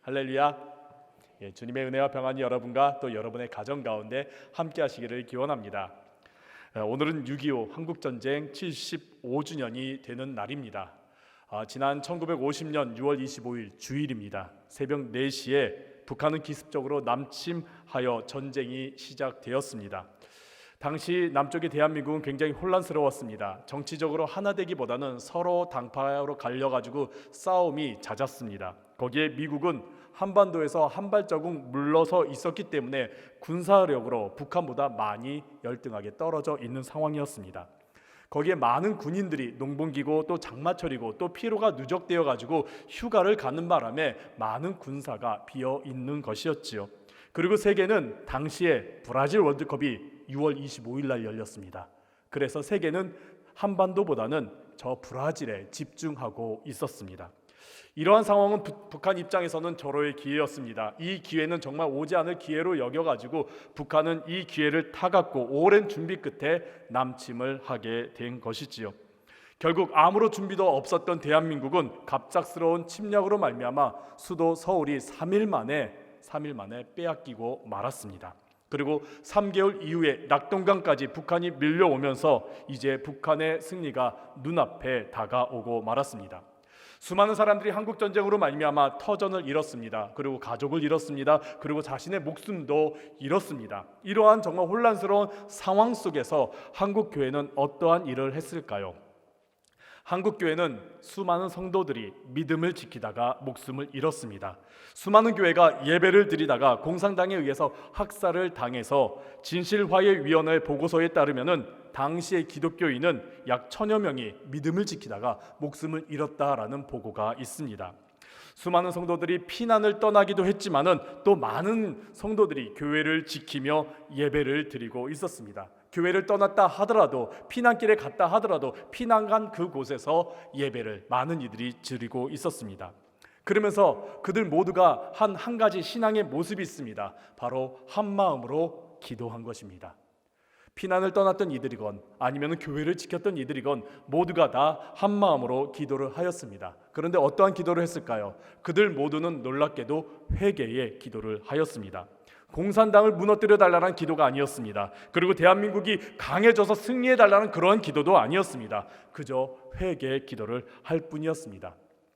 할렐루야. 주님의 은혜와 평안이 여러분과 또 여러분의 가정 가운데 함께 하시기를 기원합니다. 오늘은 6.25 한국전쟁 75주년이 되는 날입니다. 지난 1950년 6월 25일 주일입니다. 새벽 4시에 북한은 기습적으로 남침하여 전쟁이 시작되었습니다. 당시 남쪽의 대한민국은 굉장히 혼란스러웠습니다. 정치적으로 하나 되기보다는 서로 당파로 갈려가지고 싸움이 잦았습니다. 거기에 미국은 한반도에서 한 발자국 물러서 있었기 때문에 군사력으로 북한보다 많이 열등하게 떨어져 있는 상황이었습니다. 거기에 많은 군인들이 농번기고 또 장마철이고 또 피로가 누적되어 가지고 휴가를 가는 바람에 많은 군사가 비어 있는 것이었지요. 그리고 세계는 당시에 브라질 월드컵이 6월 25일 날 열렸습니다. 그래서 세계는 한반도보다는 저 브라질에 집중하고 있었습니다. 이러한 상황은 북한 입장에서는 절호의 기회였습니다. 이 기회는 정말 오지 않을 기회로 여겨가지고 북한은 이 기회를 타갖고 오랜 준비 끝에 남침을 하게 된 것이지요. 결국 아무런 준비도 없었던 대한민국은 갑작스러운 침략으로 말미암아 수도 서울이 3일 만에 빼앗기고 말았습니다. 그리고 3개월 이후에 낙동강까지 북한이 밀려오면서 이제 북한의 승리가 눈앞에 다가오고 말았습니다. 수많은 사람들이 한국전쟁으로 말미암아 터전을 잃었습니다. 그리고 가족을 잃었습니다. 그리고 자신의 목숨도 잃었습니다. 이러한 정말 혼란스러운 상황 속에서 한국교회는 어떠한 일을 했을까요? 한국교회는 수많은 성도들이 믿음을 지키다가 목숨을 잃었습니다. 수많은 교회가 예배를 드리다가 공산당에 의해서 학살을 당해서 진실화해위원회 보고서에 따르면은 당시의 기독교인은 약 1000여 명이 믿음을 지키다가 목숨을 잃었다라는 보고가 있습니다. 수많은 성도들이 피난을 떠나기도 했지만은 또 많은 성도들이 교회를 지키며 예배를 드리고 있었습니다. 교회를 떠났다 하더라도 피난길에 갔다 하더라도 피난간 그곳에서 예배를 많은 이들이 드리고 있었습니다. 그러면서 그들 모두가 한 가지 신앙의 모습이 있습니다. 바로 한 마음으로 기도한 것입니다. 피난을 떠났던 이들이건 아니면 교회를 지켰던 이들이건 모두가 다 한 마음으로 기도를 하였습니다. 그런데 어떠한 기도를 했을까요? 그들 모두는 놀랍게도 회개의 기도를 하였습니다. 공산당을 무너뜨려 달라는 기도가 아니었습니다. 그리고 대한민국이 강해져서 승리해 달라는 그러한 기도도 아니었습니다. 그저 회개의 기도를 할 뿐이었습니다.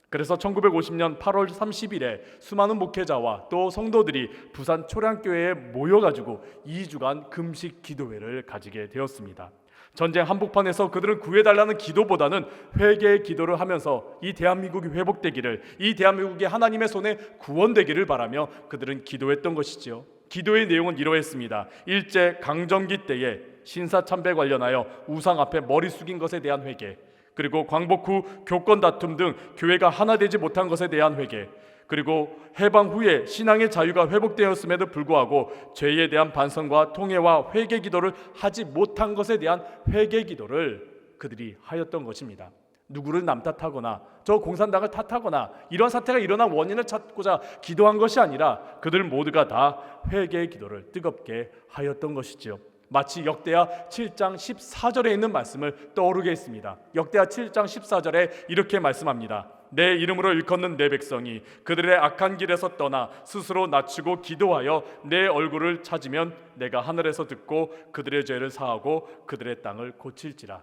그래서 1950년 8월 30일에 수많은 목회자와 또 성도들이 부산 초량교회에 모여가지고 2주간 금식 기도회를 가지게 되었습니다. 전쟁 한복판에서 그들은 구해달라는 기도보다는 회개의 기도를 하면서 이 대한민국이 회복되기를, 이 대한민국이 하나님의 손에 구원되기를 바라며 그들은 기도했던 것이지요. 기도의 내용은 이러했습니다. 일제 강점기 때에 신사참배 관련하여 우상 앞에 머리 숙인 것에 대한 회개, 그리고 광복 후 교권 다툼 등 교회가 하나 되지 못한 것에 대한 회개, 그리고 해방 후에 신앙의 자유가 회복되었음에도 불구하고 죄에 대한 반성과 통회와 회개 기도를 하지 못한 것에 대한 회개 기도를 그들이 하였던 것입니다. 누구를 남탓하거나 저 공산당을 탓하거나 이런 사태가 일어난 원인을 찾고자 기도한 것이 아니라 그들 모두가 다 회개의 기도를 뜨겁게 하였던 것이지요. 마치 역대하 7장 14절에 있는 말씀을 떠오르게 했습니다. 역대하 7장 14절에 이렇게 말씀합니다. 내 이름으로 일컫는 내 백성이 그들의 악한 길에서 떠나 스스로 낮추고 기도하여 내 얼굴을 찾으면 내가 하늘에서 듣고 그들의 죄를 사하고 그들의 땅을 고칠지라.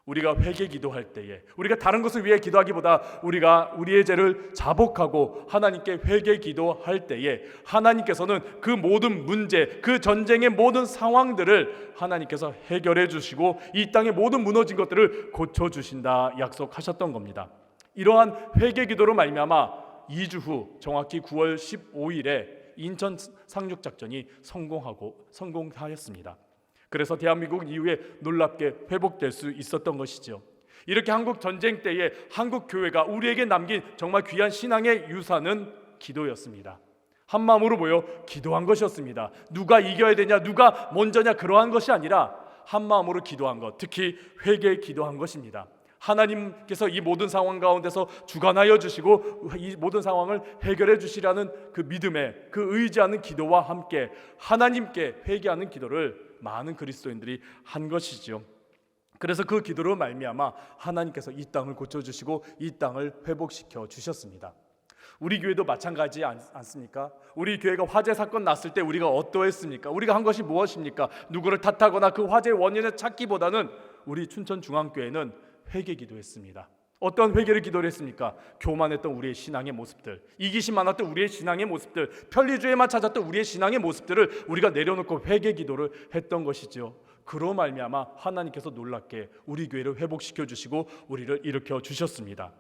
우리가 회개 기도할 때에 우리가 다른 것을 위해 기도하기보다 우리가 우리의 죄를 자복하고 하나님께 회개 기도할 때에 하나님께서는 그 모든 문제, 그 전쟁의 모든 상황들을 하나님께서 해결해 주시고 이 땅의 모든 무너진 것들을 고쳐주신다 약속하셨던 겁니다. 이러한 회개 기도로 말미암아 2주 후 정확히 9월 15일에 인천 상륙작전이 성공하였습니다. 그래서 대한민국 이후에 놀랍게 회복될 수 있었던 것이죠. 이렇게 한국 전쟁 때에 한국 교회가 우리에게 남긴 정말 귀한 신앙의 유산은 기도였습니다. 한 마음으로 모여 기도한 것이었습니다. 누가 이겨야 되냐, 누가 먼저냐 그러한 것이 아니라 한 마음으로 기도한 것, 특히 회개에 기도한 것입니다. 하나님께서 이 모든 상황 가운데서 주관하여 주시고 이 모든 상황을 해결해 주시라는 그 믿음의 그 의지하는 기도와 함께 하나님께 회개하는 기도를 많은 그리스도인들이 한 것이지요. 그래서 그 기도로 말미암아 하나님께서 이 땅을 고쳐주시고 이 땅을 회복시켜 주셨습니다. 우리 교회도 마찬가지 않습니까? 우리 교회가 화재 사건 났을 때 우리가 어떠했습니까? 우리가 한 것이 무엇입니까? 누구를 탓하거나 그 화재의 원인을 찾기보다는 우리 춘천중앙교회는 회개 기도했습니다. 어떤 회개를 기도를 했습니까? 교만했던 우리의 신앙의 모습들, 이기심 많았던 우리의 신앙의 모습들, 편리주의만 찾았던 우리의 신앙의 모습들을 우리가 내려놓고 회개 기도를 했던 것이죠. 그로 말미암아 하나님께서 놀랍게 우리 교회를 회복시켜 주시고 우리를 일으켜 주셨습니다.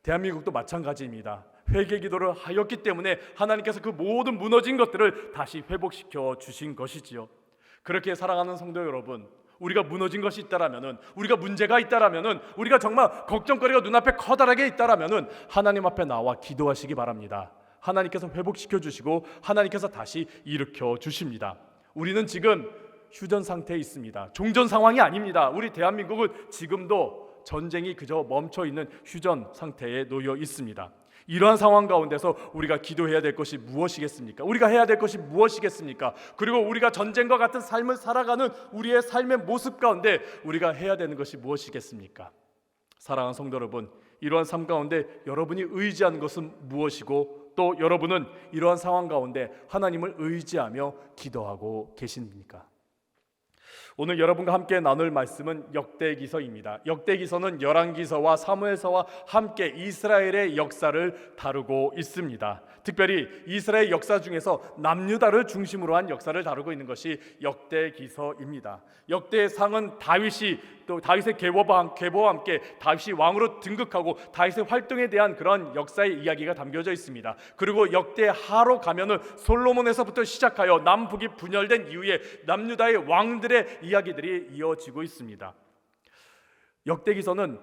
대한민국도 마찬가지입니다. 회개 기도를 하였기 때문에 하나님께서 그 모든 무너진 것들을 다시 회복시켜 주신 것이지요. 그렇게 살아가는 성도 여러분, 우리가 무너진 것이 있다라면은, 우리가 문제가 있다라면은, 우리가 정말 걱정거리가 눈앞에 커다랗게 있다라면은 하나님 앞에 나와 기도하시기 바랍니다. 하나님께서 회복시켜 주시고 하나님께서 다시 일으켜 주십니다. 우리는 지금 휴전 상태에 있습니다. 종전 상황이 아닙니다. 우리 대한민국은 지금도 전쟁이 그저 멈춰 있는 휴전 상태에 놓여 있습니다. 이러한 상황 가운데서 우리가 기도해야 될 것이 무엇이겠습니까? 우리가 해야 될 것이 무엇이겠습니까? 그리고 우리가 전쟁과 같은 삶을 살아가는 우리의 삶의 모습 가운데 우리가 해야 되는 것이 무엇이겠습니까? 사랑하는 성도 여러분, 이러한 삶 가운데 여러분이 의지하는 것은 무엇이고 또 여러분은 이러한 상황 가운데 하나님을 의지하며 기도하고 계십니까? 오늘 여러분과 함께 나눌 말씀은 역대기서입니다. 역대기서는 열왕기서와 사무엘서와 함께 이스라엘의 역사를 다루고 있습니다. 특별히 이스라엘 역사 중에서 남유다를 중심으로 한 역사를 다루고 있는 것이 역대기서입니다. 역대상은 다윗의 계보와 함께 다윗이 왕으로 등극하고 다윗의 활동에 대한 그런 역사의 이야기가 담겨져 있습니다. 그리고 역대하로 가면은 솔로몬에서부터 시작하여 남북이 분열된 이후에 남유다의 왕들의 이야기들이 이어지고 있습니다. 역대기서는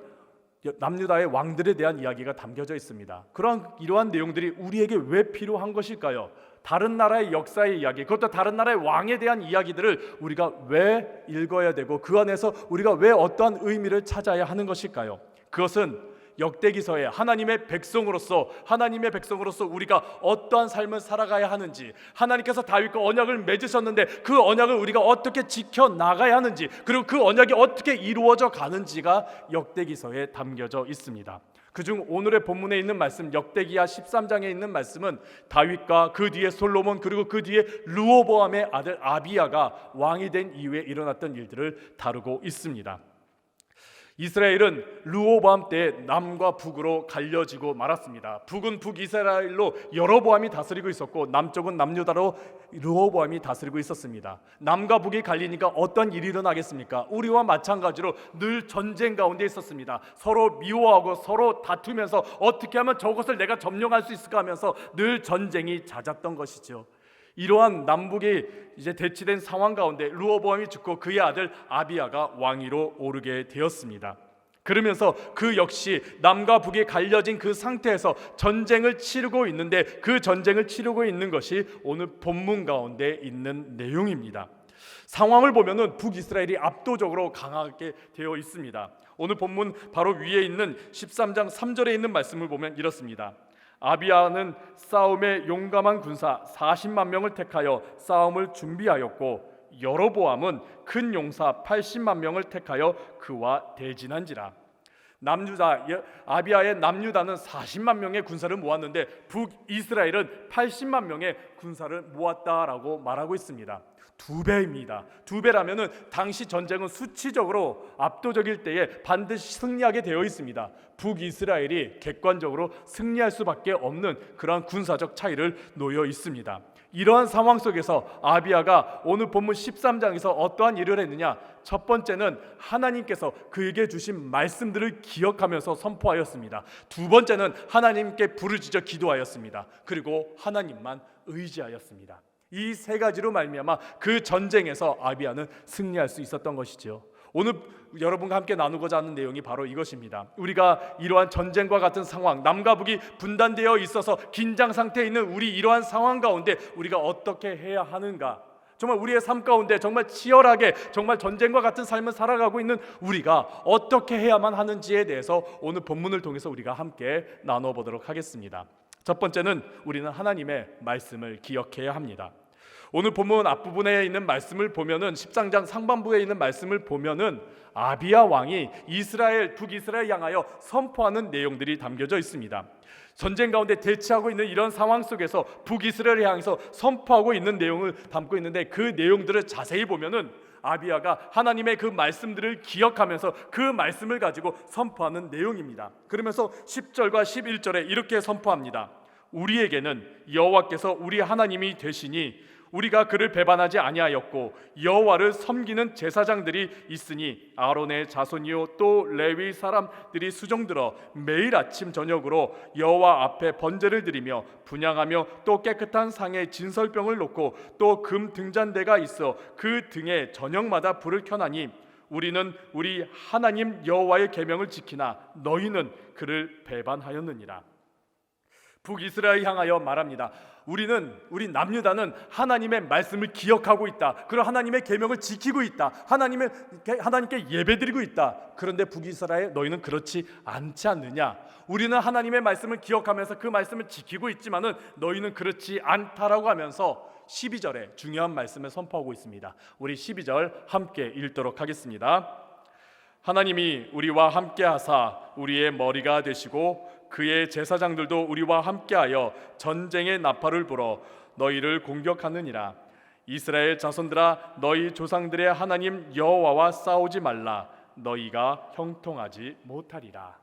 남유다의 왕들에 대한 이야기가 담겨져 있습니다. 이러한 내용들이 우리에게 왜 필요한 것일까요? 다른 나라의 역사의 이야기, 그것도 다른 나라의 왕에 대한 이야기들을 우리가 왜 읽어야 되고 그 안에서 우리가 왜 어떠한 의미를 찾아야 하는 것일까요? 그것은 역대기서에 하나님의 백성으로서 우리가 어떠한 삶을 살아가야 하는지, 하나님께서 다윗과 언약을 맺으셨는데 그 언약을 우리가 어떻게 지켜나가야 하는지, 그리고 그 언약이 어떻게 이루어져 가는지가 역대기서에 담겨져 있습니다. 그중 오늘의 본문에 있는 말씀, 역대기하 13장에 있는 말씀은 다윗과 그 뒤에 솔로몬, 그리고 그 뒤에 르호보암의 아들 아비야가 왕이 된 이후에 일어났던 일들을 다루고 있습니다. 이스라엘은 르호보암 때 남과 북으로 갈려지고 말았습니다. 북은 북이스라엘로 여로보암이 다스리고 있었고 남쪽은 남유다로 르호보암이 다스리고 있었습니다. 남과 북이 갈리니까 어떤 일이 일어나겠습니까? 우리와 마찬가지로 늘 전쟁 가운데 있었습니다. 서로 미워하고 서로 다투면서 어떻게 하면 저것을 내가 점령할 수 있을까 하면서 늘 전쟁이 잦았던 것이죠. 이러한 남북이 이제 대치된 상황 가운데 르호보암이 죽고 그의 아들 아비야가 왕위로 오르게 되었습니다. 그러면서 그 역시 남과 북이 갈려진 그 상태에서 전쟁을 치르고 있는데 그 전쟁을 치르고 있는 것이 오늘 본문 가운데 있는 내용입니다. 상황을 보면은 북이스라엘이 압도적으로 강하게 되어 있습니다. 오늘 본문 바로 위에 있는 13장 3절에 있는 말씀을 보면 이렇습니다. 아비야는 싸움에 용감한 군사 40만 명을 택하여 싸움을 준비하였고 여로보암은 큰 용사 80만 명을 택하여 그와 대진한지라. 아비야의 남유다는 40만 명의 군사를 모았는데 북이스라엘은 80만 명의 군사를 모았다라고 말하고 있습니다. 2배입니다. 2배라면은 당시 전쟁은 수치적으로 압도적일 때에 반드시 승리하게 되어 있습니다. 북이스라엘이 객관적으로 승리할 수밖에 없는 그러한 군사적 차이를 놓여 있습니다. 이러한 상황 속에서 아비야가 오늘 본문 13장에서 어떠한 일을 했느냐? 첫 번째는 하나님께서 그에게 주신 말씀들을 기억하면서 선포하였습니다. 두 번째는 하나님께 부르짖어 기도하였습니다. 그리고 하나님만 의지하였습니다. 이 세 가지로 말미암아 그 전쟁에서 아비야는 승리할 수 있었던 것이죠. 오늘 여러분과 함께 나누고자 하는 내용이 바로 이것입니다. 우리가 이러한 전쟁과 같은 상황, 남과 북이 분단되어 있어서 긴장 상태에 있는 우리 이러한 상황 가운데 우리가 어떻게 해야 하는가? 정말 우리의 삶 가운데 정말 치열하게 정말 전쟁과 같은 삶을 살아가고 있는 우리가 어떻게 해야만 하는지에 대해서 오늘 본문을 통해서 우리가 함께 나눠보도록 하겠습니다. 첫 번째는 우리는 하나님의 말씀을 기억해야 합니다. 오늘 본문 앞부분에 있는 말씀을 보면은 13장 상반부에 있는 말씀을 보면은 아비야 왕이 북이스라엘 향하여 선포하는 내용들이 담겨져 있습니다. 전쟁 가운데 대치하고 있는 이런 상황 속에서 북이스라엘을 향해서 선포하고 있는 내용을 담고 있는데, 그 내용들을 자세히 보면은 아비야가 하나님의 그 말씀들을 기억하면서 그 말씀을 가지고 선포하는 내용입니다. 그러면서 10절과 11절에 이렇게 선포합니다. 우리에게는 여호와께서 우리 하나님이 되시니 우리가 그를 배반하지 아니하였고 여호와를 섬기는 제사장들이 있으니 아론의 자손이요 또 레위 사람들이 수종들어 매일 아침 저녁으로 여호와 앞에 번제를 드리며 분향하며 또 깨끗한 상에 진설병을 놓고 또 금 등잔대가 있어 그 등에 저녁마다 불을 켜나니 우리는 우리 하나님 여호와의 계명을 지키나 너희는 그를 배반하였느니라. 북이스라엘 향하여 말합니다. 우리 남유다는 하나님의 말씀을 기억하고 있다. 그리고 하나님의 계명을 지키고 있다. 하나님께 예배드리고 있다. 그런데 북이스라엘 너희는 그렇지 않지 않느냐? 우리는 하나님의 말씀을 기억하면서 그 말씀을 지키고 있지만은 너희는 그렇지 않다라고 하면서 12절에 중요한 말씀을 선포하고 있습니다. 우리 12절 함께 읽도록 하겠습니다. 하나님이 우리와 함께 하사 우리의 머리가 되시고 그의 제사장들도 우리와 함께하여 전쟁의 나팔을 불어 너희를 공격하느니라. 이스라엘 자손들아 너희 조상들의 하나님 여호와와 싸우지 말라. 너희가 형통하지 못하리라.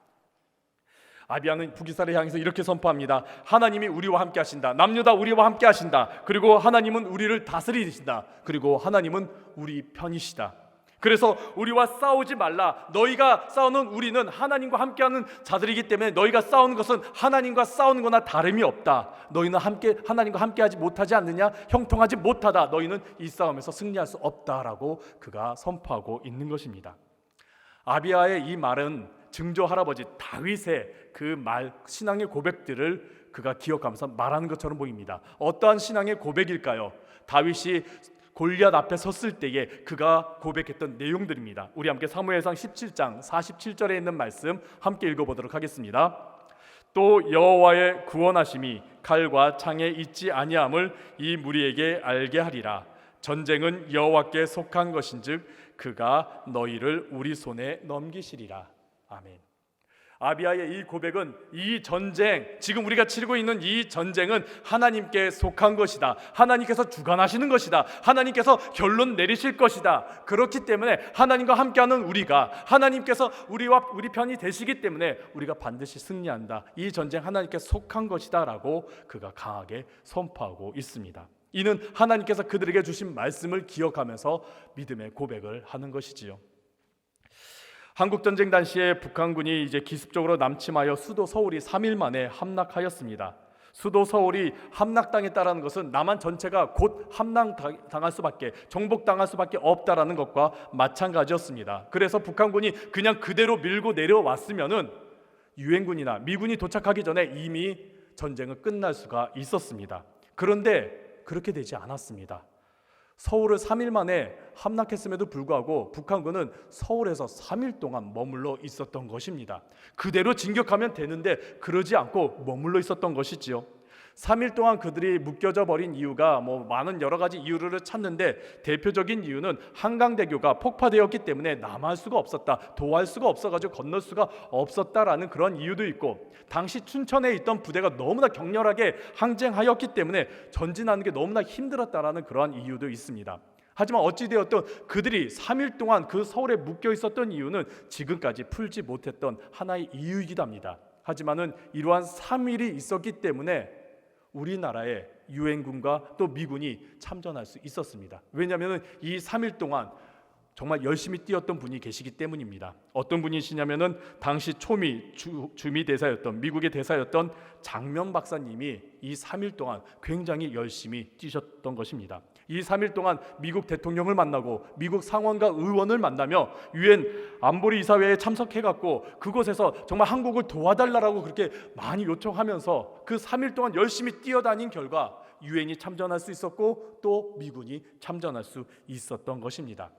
아비야는 북이스라엘 향해서 이렇게 선포합니다. 하나님이 우리와 함께 하신다. 남유다 우리와 함께 하신다. 그리고 하나님은 우리를 다스리신다. 그리고 하나님은 우리 편이시다. 그래서 우리와 싸우지 말라. 너희가 싸우는 우리는 하나님과 함께하는 자들이기 때문에 너희가 싸우는 것은 하나님과 싸우는 거나 다름이 없다. 너희는 하나님과 함께하지 못하지 않느냐? 형통하지 못하다. 너희는 이 싸움에서 승리할 수 없다라고 그가 선포하고 있는 것입니다. 아비야의 이 말은 증조 할아버지 다윗의 그 신앙의 고백들을 그가 기억하면서 말하는 것처럼 보입니다. 어떠한 신앙의 고백일까요? 다윗이 골리앗 앞에 섰을 때에 그가 고백했던 내용들입니다. 우리 함께 사무엘상 17장 47절에 있는 말씀 함께 읽어보도록 하겠습니다. 또 여호와의 구원하심이 칼과 창에 있지 아니함을 이 무리에게 알게 하리라. 전쟁은 여호와께 속한 것인즉 그가 너희를 우리 손에 넘기시리라. 아멘. 아비야의 이 고백은 이 전쟁, 지금 우리가 치르고 있는 이 전쟁은 하나님께 속한 것이다. 하나님께서 주관하시는 것이다. 하나님께서 결론 내리실 것이다. 그렇기 때문에 하나님과 함께하는 우리가, 하나님께서 우리 편이 되시기 때문에 우리가 반드시 승리한다. 이 전쟁 하나님께 속한 것이다 라고 그가 강하게 선포하고 있습니다. 이는 하나님께서 그들에게 주신 말씀을 기억하면서 믿음의 고백을 하는 것이지요. 한국전쟁 당시에 북한군이 이제 기습적으로 남침하여 수도 서울이 3일 만에 함락하였습니다. 수도 서울이 함락당했다는 것은 남한 전체가 곧 함락당할 수밖에, 정복당할 수밖에 없다라는 것과 마찬가지였습니다. 그래서 북한군이 그냥 그대로 밀고 내려왔으면은 유엔군이나 미군이 도착하기 전에 이미 전쟁은 끝날 수가 있었습니다. 그런데 그렇게 되지 않았습니다. 서울을 3일 만에 함락했음에도 불구하고 북한군은 서울에서 3일 동안 머물러 있었던 것입니다. 그대로 진격하면 되는데 그러지 않고 머물러 있었던 것이지요. 3일 동안 그들이 묶여져 버린 이유가 많은 여러 가지 이유를 찾는데 대표적인 이유는 한강대교가 폭파되었기 때문에 남할 수가 없었다, 도할 수가 없어가지고 건널 수가 없었다라는 그런 이유도 있고, 당시 춘천에 있던 부대가 너무나 격렬하게 항쟁하였기 때문에 전진하는 게 너무나 힘들었다라는 그러한 이유도 있습니다. 하지만 어찌되었든 그들이 3일 동안 그 서울에 묶여 있었던 이유는 지금까지 풀지 못했던 하나의 이유이기도 합니다. 하지만은 이러한 3일이 있었기 때문에 우리나라의 유엔군과 또 미군이 참전할 수 있었습니다. 왜냐하면 이 3일 동안 정말 열심히 뛰었던 분이 계시기 때문입니다. 어떤 분이시냐면은 당시 초미 주미 대사였던, 미국의 대사였던 장명 박사님이 이 3일 동안 굉장히 열심히 뛰셨던 것입니다. 이 3일 동안 미국 대통령을 만나고 미국 상원과 의원을 만나며 유엔 안보리 이사회에 참석해갖고 그곳에서 정말 한국을 도와달라고 그렇게 많이 요청하면서 그 3일 동안 열심히 뛰어다닌 결과 유엔이 참전할 수 있었고 또 미군이 참전할 수 있었던 것입니다.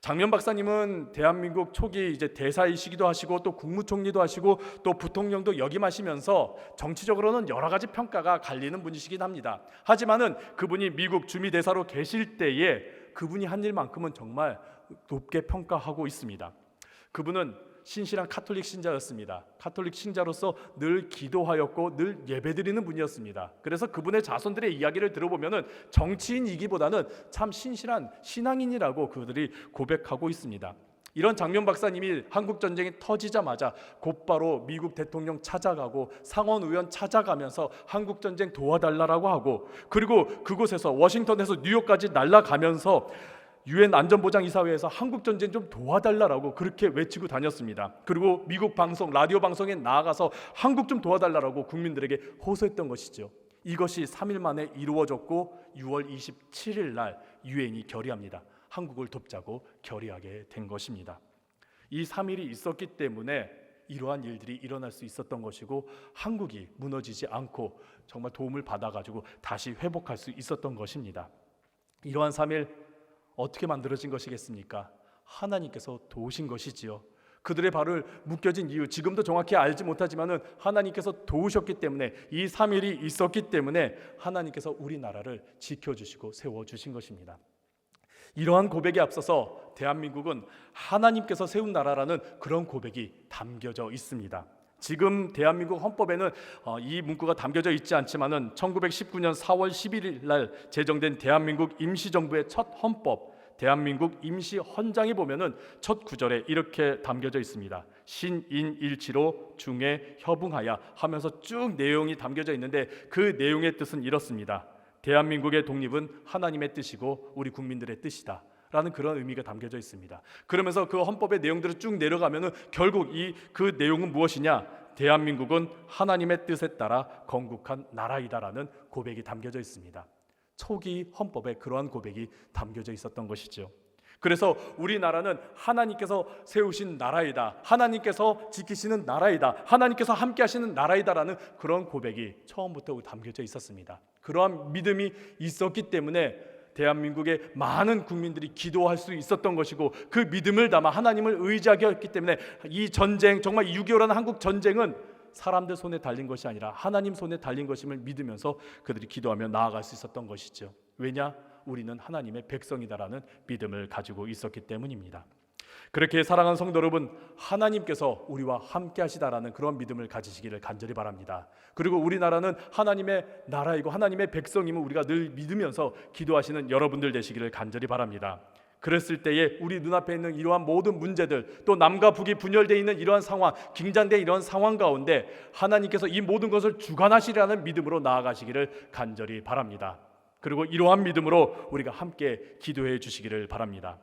장면 박사님은 대한민국 초기 이제 대사이시기도 하시고 또 국무총리도 하시고 또 부통령도 역임하시면서 정치적으로는 여러 가지 평가가 갈리는 분이시긴 합니다. 하지만은 그분이 미국 주미대사로 계실 때에 그분이 한 일만큼은 정말 높게 평가하고 있습니다. 그분은 신실한 카톨릭 신자였습니다. 카톨릭 신자로서 늘 기도하였고 늘 예배드리는 분이었습니다. 그래서 그분의 자손들의 이야기를 들어보면은 정치인이기보다는 참 신실한 신앙인이라고 그들이 고백하고 있습니다. 이런 장면 박사님이 한국 전쟁이 터지자마자 곧바로 미국 대통령 찾아가고 상원 의원 찾아가면서 한국 전쟁 도와달라고 하고, 그리고 그곳에서 워싱턴에서 뉴욕까지 날아가면서 유엔 안전보장이사회에서 한국 전쟁 좀 도와달라고 그렇게 외치고 다녔습니다. 그리고 미국 방송, 라디오 방송에 나아가서 한국 좀 도와달라고 국민들에게 호소했던 것이죠. 이것이 3일 만에 이루어졌고 6월 27일 날 유엔이 결의합니다. 한국을 돕자고 결의하게 된 것입니다. 이 3일이 있었기 때문에 이러한 일들이 일어날 수 있었던 것이고 한국이 무너지지 않고 정말 도움을 받아가지고 다시 회복할 수 있었던 것입니다. 이러한 3일 어떻게 만들어진 것이겠습니까? 하나님께서 도우신 것이지요. 그들의 발을 묶여진 이유 지금도 정확히 알지 못하지만은 하나님께서 도우셨기 때문에, 이 3일이 있었기 때문에 하나님께서 우리나라를 지켜주시고 세워주신 것입니다. 이러한 고백에 앞서서 대한민국은 하나님께서 세운 나라라는 그런 고백이 담겨져 있습니다. 지금 대한민국 헌법에는 이 문구가 담겨져 있지 않지만은 1919년 4월 11일 날 제정된 대한민국 임시정부의 첫 헌법, 대한민국 임시헌장에 보면은 첫 구절에 이렇게 담겨져 있습니다. 신인일치로 중에 협응하여 하면서 쭉 내용이 담겨져 있는데 그 내용의 뜻은 이렇습니다. 대한민국의 독립은 하나님의 뜻이고 우리 국민들의 뜻이다 라는 그런 의미가 담겨져 있습니다. 그러면서 그 헌법의 내용들을 쭉 내려가면은 결국 그 내용은 무엇이냐? 대한민국은 하나님의 뜻에 따라 건국한 나라이다라는 고백이 담겨져 있습니다. 초기 헌법에 그러한 고백이 담겨져 있었던 것이죠. 그래서 우리나라는 하나님께서 세우신 나라이다, 하나님께서 지키시는 나라이다, 하나님께서 함께 하시는 나라이다라는 그런 고백이 처음부터 담겨져 있었습니다. 그러한 믿음이 있었기 때문에 대한민국의 많은 국민들이 기도할 수 있었던 것이고, 그 믿음을 담아 하나님을 의지하게 했기 때문에 이 전쟁, 정말 6.25라는 한국 전쟁은 사람들 손에 달린 것이 아니라 하나님 손에 달린 것임을 믿으면서 그들이 기도하며 나아갈 수 있었던 것이죠. 왜냐? 우리는 하나님의 백성이다라는 믿음을 가지고 있었기 때문입니다. 그렇게 사랑하는 성도 여러분, 하나님께서 우리와 함께 하시다라는 그런 믿음을 가지시기를 간절히 바랍니다. 그리고 우리나라는 하나님의 나라이고 하나님의 백성임을 우리가 늘 믿으면서 기도하시는 여러분들 되시기를 간절히 바랍니다. 그랬을 때에 우리 눈앞에 있는 이러한 모든 문제들, 또 남과 북이 분열되어 있는 이러한 상황, 긴장된 이러한 상황 가운데 하나님께서 이 모든 것을 주관하시라는 믿음으로 나아가시기를 간절히 바랍니다. 그리고 이러한 믿음으로 우리가 함께 기도해 주시기를 바랍니다.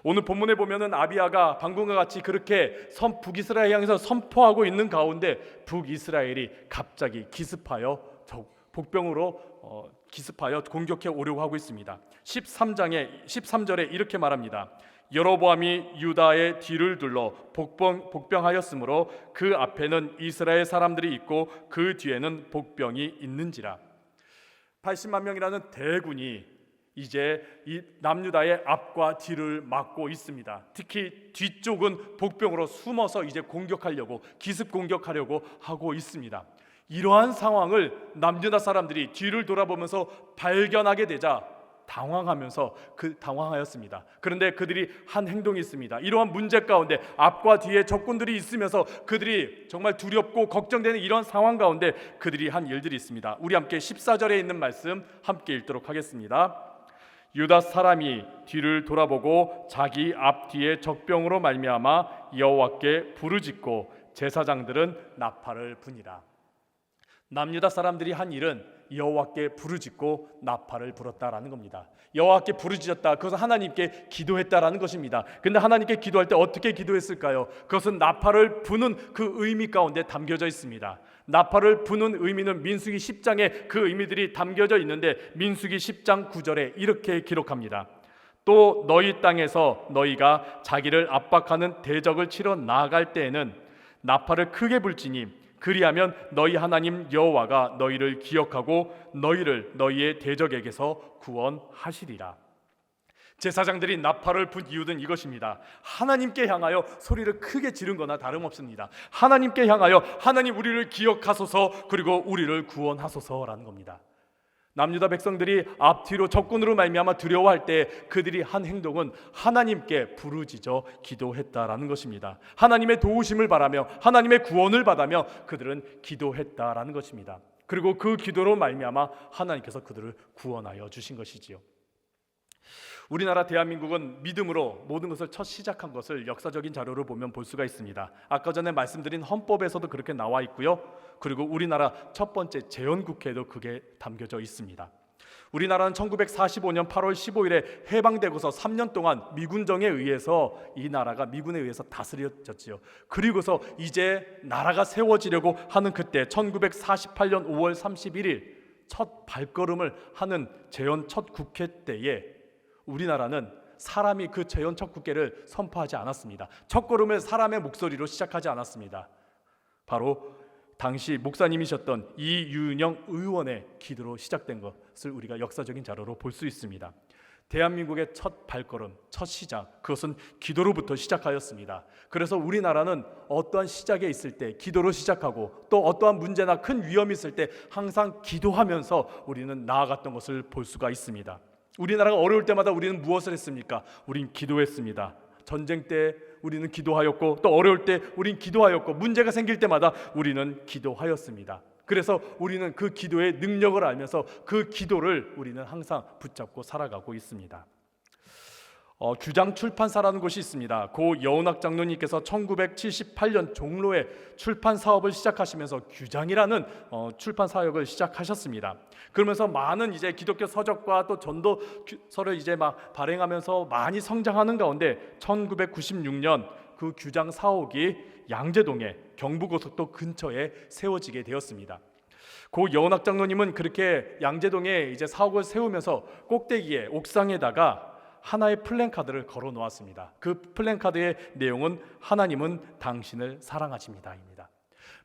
오늘 본문에 보면은 아비야가 방금과 같이 그렇게 북이스라엘 향해서 선포하고 있는 가운데 북이스라엘이 갑자기 기습하여 복병으로 기습하여 공격해 오려고 하고 있습니다. 13절에 이렇게 말합니다. 여로보암이 유다의 뒤를 둘러 복병하였으므로 그 앞에는 이스라엘 사람들이 있고 그 뒤에는 복병이 있는지라. 80만 명이라는 대군이 이제 이 남유다의 앞과 뒤를 막고 있습니다. 특히 뒤쪽은 복병으로 숨어서 이제 공격하려고, 기습 공격하려고 하고 있습니다. 이러한 상황을 남유다 사람들이 뒤를 돌아보면서 발견하게 되자 당황하였습니다. 그런데 그들이 한 행동이 있습니다. 이러한 문제 가운데 앞과 뒤에 적군들이 있으면서 그들이 정말 두렵고 걱정되는 이런 상황 가운데 그들이 한 일들이 있습니다. 우리 함께 14절에 있는 말씀 함께 읽도록 하겠습니다. 유다 사람이 뒤를 돌아보고 자기 앞뒤에 적병으로 말미암아 여호와께 부르짖고 제사장들은 나팔을 부니라. 남유다 사람들이 한 일은 여호와께 부르짖고 나팔을 불었다라는 겁니다. 여호와께 부르짖었다, 그것은 하나님께 기도했다라는 것입니다. 근데 하나님께 기도할 때 어떻게 기도했을까요? 그것은 나팔을 부는 그 의미 가운데 담겨져 있습니다. 나팔을 부는 의미는 민수기 10장에 그 의미들이 담겨져 있는데 민수기 10장 9절에 이렇게 기록합니다. 또 너희 땅에서 너희가 자기를 압박하는 대적을 치러 나아갈 때에는 나팔을 크게 불지니 그리하면 너희 하나님 여호와가 너희를 기억하고 너희를 너희의 대적에게서 구원하시리라. 제사장들이 나팔을 분 이유는 이것입니다. 하나님께 향하여 소리를 크게 지른 거나 다름없습니다. 하나님께 향하여 하나님 우리를 기억하소서, 그리고 우리를 구원하소서라는 겁니다. 남유다 백성들이 앞뒤로 적군으로 말미암아 두려워할 때 그들이 한 행동은 하나님께 부르짖어 기도했다라는 것입니다. 하나님의 도우심을 바라며 하나님의 구원을 받으며 그들은 기도했다라는 것입니다. 그리고 그 기도로 말미암아 하나님께서 그들을 구원하여 주신 것이지요. 우리나라 대한민국은 믿음으로 모든 것을 첫 시작한 것을 역사적인 자료를 보면 볼 수가 있습니다. 아까 전에 말씀드린 헌법에서도 그렇게 나와 있고요. 그리고 우리나라 첫 번째 재헌국회에도 그게 담겨져 있습니다. 우리나라는 1945년 8월 15일에 해방되고서 3년 동안 미군정에 의해서 이 나라가 미군에 의해서 다스려졌지요. 그리고서 이제 나라가 세워지려고 하는 그때 1948년 5월 31일 첫 발걸음을 하는 재헌 첫 국회 때에 우리나라는 사람이 그 재헌 첫 국회를 선포하지 않았습니다. 첫걸음을 사람의 목소리로 시작하지 않았습니다. 바로 당시 목사님이셨던 이윤영 의원의 기도로 시작된 것을 우리가 역사적인 자료로 볼 수 있습니다. 대한민국의 첫 발걸음, 첫 시작, 그것은 기도로부터 시작하였습니다. 그래서 우리나라는 어떠한 시작에 있을 때 기도로 시작하고 또 어떠한 문제나 큰 위험이 있을 때 항상 기도하면서 우리는 나아갔던 것을 볼 수가 있습니다. 우리나라가 어려울 때마다 우리는 무엇을 했습니까? 우린 기도했습니다. 전쟁 때 우리는 기도하였고 또 어려울 때 우린 기도하였고 문제가 생길 때마다 우리는 기도하였습니다. 그래서 우리는 그 기도의 능력을 알면서 그 기도를 우리는 항상 붙잡고 살아가고 있습니다. 규장 출판사라는 곳이 있습니다. 고 여운학 장로님께서 1978년 종로에 출판 사업을 시작하시면서 규장이라는 출판 사역을 시작하셨습니다. 그러면서 많은 이제 기독교 서적과 또 전도서를 이제 막 발행하면서 많이 성장하는 가운데 1996년 그 규장 사옥이 양재동에 경부고속도 근처에 세워지게 되었습니다. 고 여운학 장로님은 그렇게 양재동에 이제 사옥을 세우면서 꼭대기에 옥상에다가 하나의 플랜카드를 걸어 놓았습니다. 그 플랜카드의 내용은 하나님은 당신을 사랑하십니다입니다.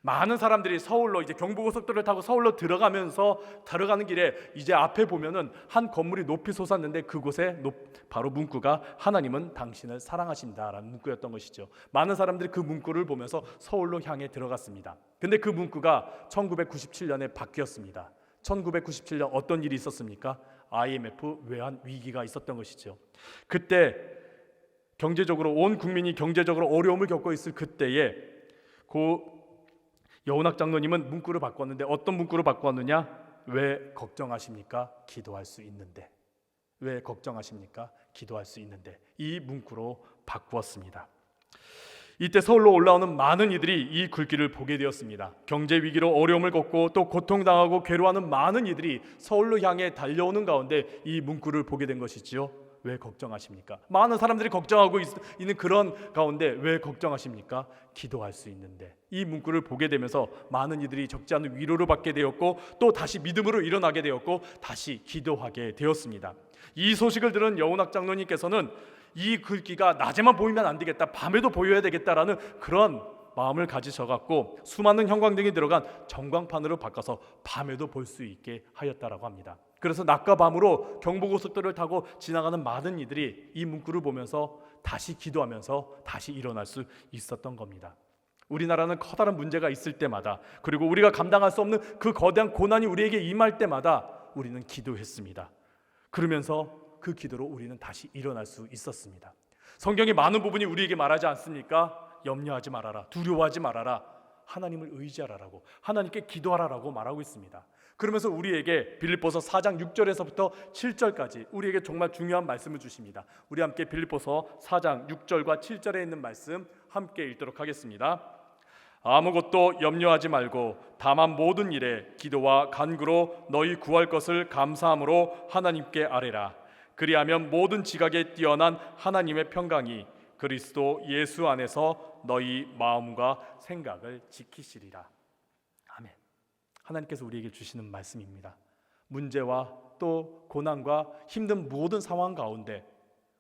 많은 사람들이 서울로 이제 경부고속도로를 타고 서울로 들어가는 길에 이제 앞에 보면은 한 건물이 높이 솟았는데 그곳에 바로 문구가 하나님은 당신을 사랑하신다라는 문구였던 것이죠. 많은 사람들이 그 문구를 보면서 서울로 향해 들어갔습니다. 근데 그 문구가 1997년에 바뀌었습니다. 1997년 어떤 일이 있었습니까? IMF 외환 위기가 있었던 것이죠. 그때 경제적으로 온 국민이 경제적으로 어려움을 겪고 있을 그때에 고 여운학 장로님은 문구를 바꿨는데 어떤 문구로 바꿨느냐? 왜 걱정하십니까? 기도할 수 있는데. 왜 걱정하십니까? 기도할 수 있는데. 이 문구로 바꾸었습니다. 이때 서울로 올라오는 많은 이들이 이 글귀를 보게 되었습니다. 경제 위기로 어려움을 겪고 또 고통당하고 괴로워하는 많은 이들이 서울로 향해 달려오는 가운데 이 문구를 보게 된 것이지요. 왜 걱정하십니까? 많은 사람들이 걱정하고 있는 그런 가운데 왜 걱정하십니까? 기도할 수 있는데. 이 문구를 보게 되면서 많은 이들이 적지 않은 위로를 받게 되었고 또 다시 믿음으로 일어나게 되었고 다시 기도하게 되었습니다. 이 소식을 들은 여운학 장로님께서는 이 글귀가 낮에만 보이면 안 되겠다, 밤에도 보여야 되겠다라는 그런 마음을 가지셔갖고 수많은 형광등이 들어간 전광판으로 바꿔서 밤에도 볼 수 있게 하였다라고 합니다. 그래서 낮과 밤으로 경부고속도로를 타고 지나가는 많은 이들이 이 문구를 보면서 다시 기도하면서 다시 일어날 수 있었던 겁니다. 우리나라는 커다란 문제가 있을 때마다 그리고 우리가 감당할 수 없는 그 거대한 고난이 우리에게 임할 때마다 우리는 기도했습니다. 그러면서 그 기도로 우리는 다시 일어날 수 있었습니다. 성경의 많은 부분이 우리에게 말하지 않습니까? 염려하지 말아라, 두려워하지 말아라, 하나님을 의지하라라고, 하나님께 기도하라라고 말하고 있습니다. 그러면서 우리에게 빌립보서 4장 6절에서부터 7절까지 우리에게 정말 중요한 말씀을 주십니다. 우리 함께 빌립보서 4장 6절과 7절에 있는 말씀 함께 읽도록 하겠습니다. 아무것도 염려하지 말고 다만 모든 일에 기도와 간구로 너희 구할 것을 감사함으로 하나님께 아뢰라. 그리하면 모든 지각에 뛰어난 하나님의 평강이 그리스도 예수 안에서 너희 마음과 생각을 지키시리라. 아멘. 하나님께서 우리에게 주시는 말씀입니다. 문제와 또 고난과 힘든 모든 상황 가운데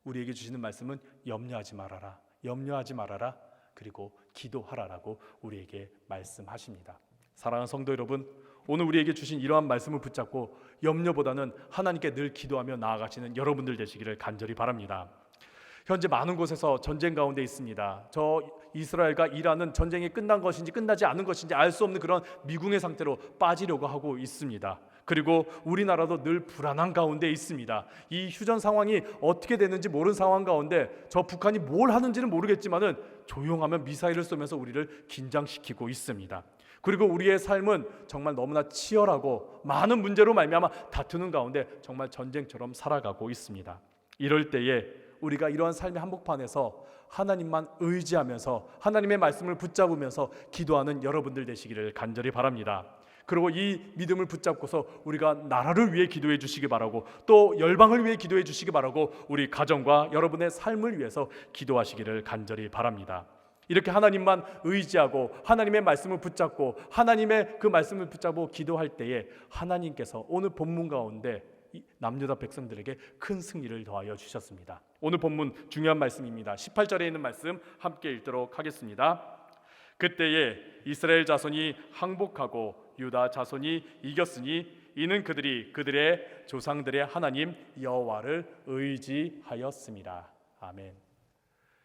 우리에게 주시는 말씀은 염려하지 말아라, 염려하지 말아라, 그리고 기도하라라고 우리에게 말씀하십니다. 사랑하는 성도 여러분, 오늘 우리에게 주신 이러한 말씀을 붙잡고 염려보다는 하나님께 늘 기도하며 나아가시는 여러분들 되시기를 간절히 바랍니다. 현재 많은 곳에서 전쟁 가운데 있습니다. 저 이스라엘과 이란은 전쟁이 끝난 것인지 끝나지 않은 것인지 알 수 없는 그런 미궁의 상태로 빠지려고 하고 있습니다. 그리고 우리나라도 늘 불안한 가운데 있습니다. 이 휴전 상황이 어떻게 되는지 모르는 상황 가운데 저 북한이 뭘 하는지는 모르겠지만은 조용하면 미사일을 쏘면서 우리를 긴장시키고 있습니다. 그리고 우리의 삶은 정말 너무나 치열하고 많은 문제로 말미암아 다투는 가운데 정말 전쟁처럼 살아가고 있습니다. 이럴 때에 우리가 이러한 삶의 한복판에서 하나님만 의지하면서 하나님의 말씀을 붙잡으면서 기도하는 여러분들 되시기를 간절히 바랍니다. 그리고 이 믿음을 붙잡고서 우리가 나라를 위해 기도해 주시기 바라고 또 열방을 위해 기도해 주시기 바라고 우리 가정과 여러분의 삶을 위해서 기도하시기를 간절히 바랍니다. 이렇게 하나님만 의지하고 하나님의 말씀을 붙잡고 하나님의 그 말씀을 붙잡고 기도할 때에 하나님께서 오늘 본문 가운데 남유다 백성들에게 큰 승리를 더하여 주셨습니다. 오늘 본문 중요한 말씀입니다. 18절에 있는 말씀 함께 읽도록 하겠습니다. 그때에 이스라엘 자손이 항복하고 유다 자손이 이겼으니 이는 그들이 그들의 조상들의 하나님 여호와를 의지하였습니다. 아멘.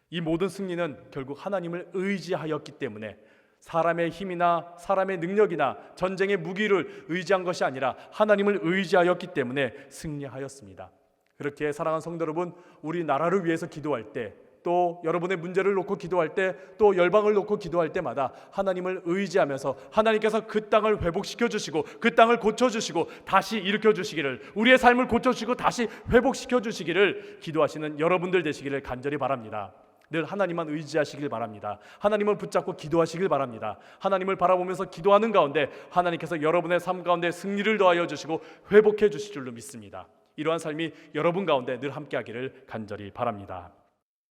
이 모든 승리는 결국 하나님을 의지하였기 때문에 사람의 힘이나 사람의 능력이나 전쟁의 무기를 의지한 것이 아니라 하나님을 의지하였기 때문에 승리하였습니다. 그렇게 사랑하는 성도 여러분, 우리 나라를 위해서 기도할 때, 또 여러분의 문제를 놓고 기도할 때, 또 열방을 놓고 기도할 때마다 하나님을 의지하면서 하나님께서 그 땅을 회복시켜 주시고 그 땅을 고쳐 주시고 다시 일으켜 주시기를, 우리의 삶을 고쳐 주시고 다시 회복시켜 주시기를 기도하시는 여러분들 되시기를 간절히 바랍니다. 늘 하나님만 의지하시길 바랍니다. 하나님을 붙잡고 기도하시길 바랍니다. 하나님을 바라보면서 기도하는 가운데 하나님께서 여러분의 삶 가운데 승리를 더하여 주시고 회복해 주실 줄로 믿습니다. 이러한 삶이 여러분 가운데 늘 함께하기를 간절히 바랍니다.